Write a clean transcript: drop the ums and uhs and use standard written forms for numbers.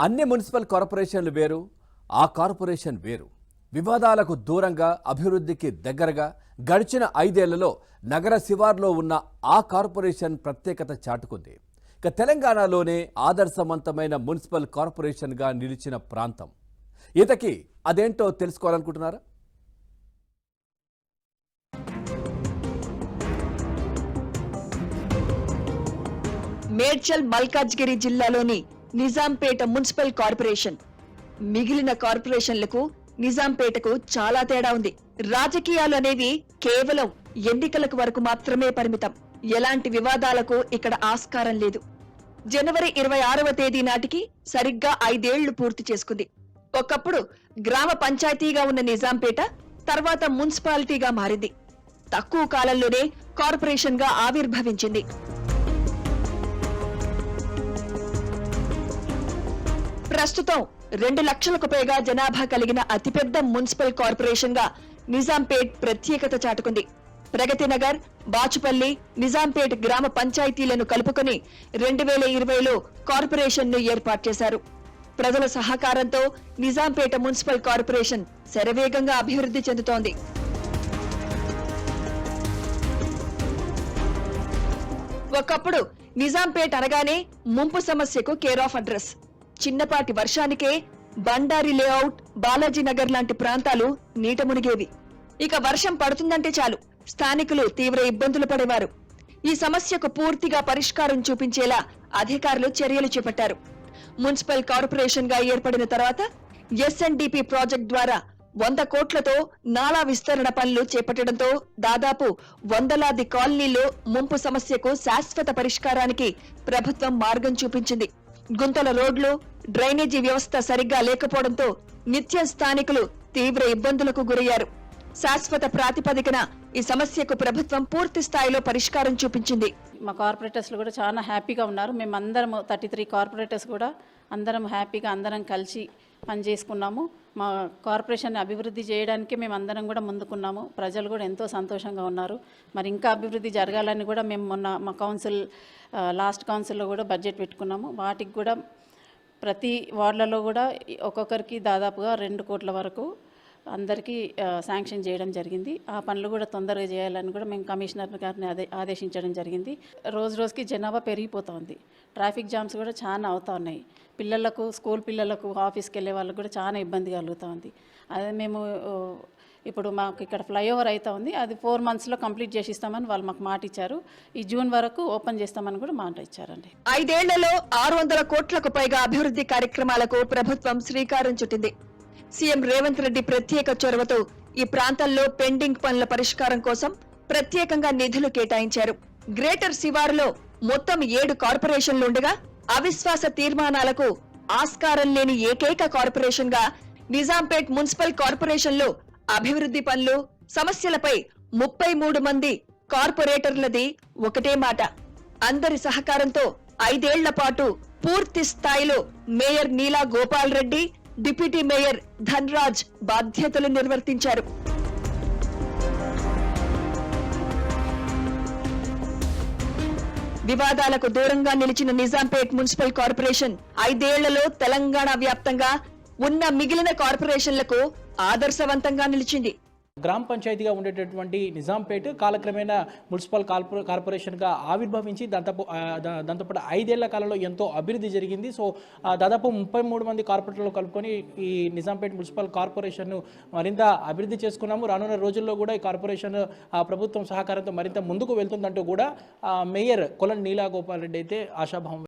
అన్ని మున్సిపల్ కార్పొరేషన్లు వేరు, ఆ కార్పొరేషన్ వేరు. వివాదాలకు దూరంగా, అభివృద్ధికి దగ్గరగా గడిచిన 5 ఏళ్లలో నగర శివార్లో ఉన్న ఆ కార్పొరేషన్ ప్రత్యేకత చాటుకుంది. ఇక తెలంగాణలోనే ఆదర్శవంతమైన మున్సిపల్ కార్పొరేషన్గా నిలిచిన ప్రాంతం. ఇంతకీ అదేంటో తెలుసుకోవాలనుకుంటున్నారా? మేడ్చల్ మల్కాజ్గిరి జిల్లాలోని నిజాంపేట మున్సిపల్ కార్పొరేషన్. మిగిలిన కార్పొరేషన్లకు నిజాంపేటకు చాలా తేడా ఉంది. రాజకీయాలు అనేవి కేవలం ఎన్నికలకు వరకు మాత్రమే పరిమితం. ఎలాంటి వివాదాలకు ఇక్కడ ఆస్కారం లేదు. జనవరి 26వ తేదీ నాటికి సరిగ్గా 5 ఏళ్లు పూర్తి చేసుకుంది. ఒకప్పుడు గ్రామ పంచాయతీగా ఉన్న నిజాంపేట తర్వాత మున్సిపాలిటీగా మారింది. తక్కువ కాలంలోనే కార్పొరేషన్ గా ఆవిర్భవించింది. ప్రస్తుతం 2 లక్షలకు పైగా జనాభా కలిగిన అతిపెద్ద మున్సిపల్ కార్పొరేషన్ గా నిజాంపేట్ ప్రత్యేకత చాటుకుంది. ప్రగతి నగర్, బాచుపల్లి, నిజాంపేట్ గ్రామ పంచాయతీలను కలుపుకొని 2020లో కార్పొరేషన్ ను ఏర్పాటు చేశారు. ప్రజల సహకారంతో నిజాంపేట మున్సిపల్ కార్పొరేషన్ శరవేగంగా అభివృద్ధి చెందుతోంది. ఒకప్పుడు నిజాంపేట్ అనగానే ముంపు సమస్యకు కేర్ ఆఫ్ అడ్రస్. చిన్నపాటి వర్షానికే బండారి లేఅవుట్, బాలాజీ నగర్ లాంటి ప్రాంతాలు నీట మునిగేవి. ఇక వర్షం పడుతుందంటే చాలు స్థానికులు తీవ్ర ఇబ్బందులు పడేవారు. ఈ సమస్యకు పూర్తిగా పరిష్కారం చూపించేలా అధికారులు చర్యలు చేపట్టారు. మున్సిపల్ కార్పొరేషన్ గా ఏర్పడిన తర్వాత ఎస్ఎన్డిపి ప్రాజెక్ట్ ద్వారా 100 కోట్లతో నాలా విస్తరణ పనులు చేపట్టడంతో దాదాపు 100లాది కాలనీలో ముంపు సమస్యకు శాశ్వత పరిష్కారానికి ప్రభుత్వం మార్గం చూపించింది. గుంతల రోడ్లు, డ్రైనేజీ వ్యవస్థ సరిగ్గా లేకపోవడంతో నిత్యం స్థానికులు తీవ్ర ఇబ్బందులకు గురయ్యారు. శాశ్వత ప్రాతిపదికన ఈ సమస్యకు ప్రభుత్వం పూర్తి స్థాయిలో పరిష్కారం చూపించింది. మా కార్పొరేటర్స్లు కూడా చాలా హ్యాపీగా ఉన్నారు. మేమందరం 33 కార్పొరేటర్స్ కూడా అందరం హ్యాపీగా అందరం కలిసి పనిచేసుకున్నాము. మా కార్పొరేషన్ అభివృద్ధి చేయడానికి మేము అందరం కూడా ముందుకున్నాము. ప్రజలు కూడా ఎంతో సంతోషంగా ఉన్నారు. మరి ఇంకా అభివృద్ధి జరగాలని కూడా మేము మొన్న మా కౌన్సిల్ లాస్ట్ కౌన్సిల్లో కూడా బడ్జెట్ పెట్టుకున్నాము. వాటికి కూడా ప్రతి వార్డులలో కూడా ఒక్కొక్కరికి దాదాపుగా 2 కోట్ల వరకు అందరికీ శాంక్షన్ చేయడం జరిగింది. ఆ పనులు కూడా తొందరగా చేయాలని కూడా మేము కమిషనర్ గారిని ఆదేశించడం జరిగింది. రోజు రోజుకి జనాభా పెరిగిపోతుంది. ట్రాఫిక్ జామ్స్ కూడా చాలా అవుతా ఉన్నాయి. పిల్లలకు, స్కూల్ పిల్లలకు, ఆఫీస్కి వెళ్ళే వాళ్ళకు కూడా చాలా ఇబ్బంది కలుగుతూ ఉంది. అదే మేము ఇప్పుడు మాకు ఇక్కడ ఫ్లైఓవర్ అవుతా ఉంది. అది 4 monthsలో కంప్లీట్ చేసి ఇస్తామని వాళ్ళు మాకు మాట ఇచ్చారు. ఈ జూన్ వరకు ఓపెన్ చేస్తామని కూడా మాట ఇచ్చారండి. 5 ఏళ్లలో 600 కోట్లకు పైగా అభివృద్ధి కార్యక్రమాలకు ప్రభుత్వం శ్రీకారం చుట్టింది. సీఎం రేవంత్ రెడ్డి ప్రత్యేక చొరవతో ఈ ప్రాంతాల్లో పెండింగ్ పనుల పరిష్కారం కోసం ప్రత్యేకంగా నిధులు కేటాయించారు. గ్రేటర్ శివారులో మొత్తం 7 కార్పొరేషన్లు ఉండగా అవిశ్వాస తీర్మానాలకు ఆస్కారం లేని ఏకైక కార్పొరేషన్ గా నిజాంపేట్ మున్సిపల్ కార్పొరేషన్ లో అభివృద్ధి పనులు, సమస్యలపై 33 మంది కార్పొరేటర్లది ఒకటే మాట. అందరి సహకారంతో 5 ఏళ్ల పాటు పూర్తి స్థాయిలో మేయర్ నీలా గోపాల్ రెడ్డి, డిప్యూటీ మేయర్ ధన్రాజ్ బాధ్యతలు నిర్వర్తించారు. వివాదాలకు దూరంగా నిలిచిన నిజాంపేట్ మున్సిపల్ కార్పొరేషన్ 5 ఏళ్లలో తెలంగాణ వ్యాప్తంగా ఉన్న మిగిలిన కార్పొరేషన్లకు ఆదర్శవంతంగా నిలిచింది. గ్రామ పంచాయతీగా ఉండేటటువంటి నిజాంపేట కాలక్రమేణా మున్సిపల్ కార్పొరేషన్గా ఆవిర్భవించి దాంతోపాటు 5 ఏళ్ల కాలంలో ఎంతో అభివృద్ధి జరిగింది. సో దాదాపు 33 మంది కార్పొరేటర్లు కలుపుకొని ఈ నిజాంపేట మున్సిపల్ కార్పొరేషన్ను మరింత అభివృద్ధి చేసుకున్నాము. రానున్న రోజుల్లో కూడా ఈ కార్పొరేషన్ ప్రభుత్వం సహకారంతో మరింత ముందుకు వెళ్తుందంటూ కూడా మేయర్ కొలన్ నీలా గోపాల్ రెడ్డి అయితే ఆశాభావం